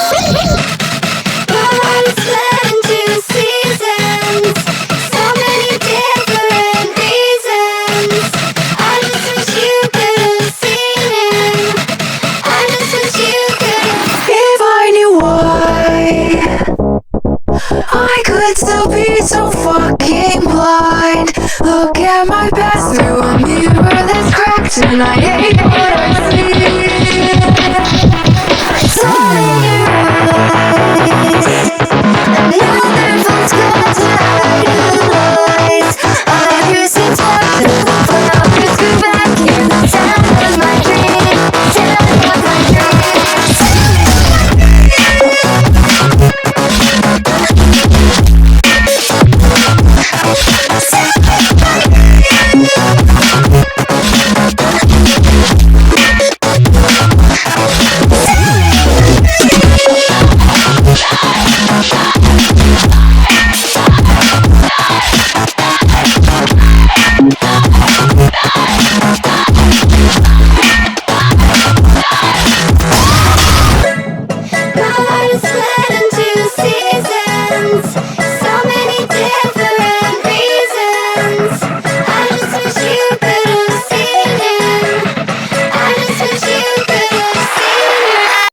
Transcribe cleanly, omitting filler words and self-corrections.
But it's split into seasons, so many different reasons. I just wish you could have seen him. I just wish you could have. If I knew why I could still be so fucking blind. Look at my past through a mirror that's cracked, and I hate what I see. Sun in your eyes, and now they're both gone to idolize. I used to talk to them, but I'll just go back in the town of my dreams, town of my dreams.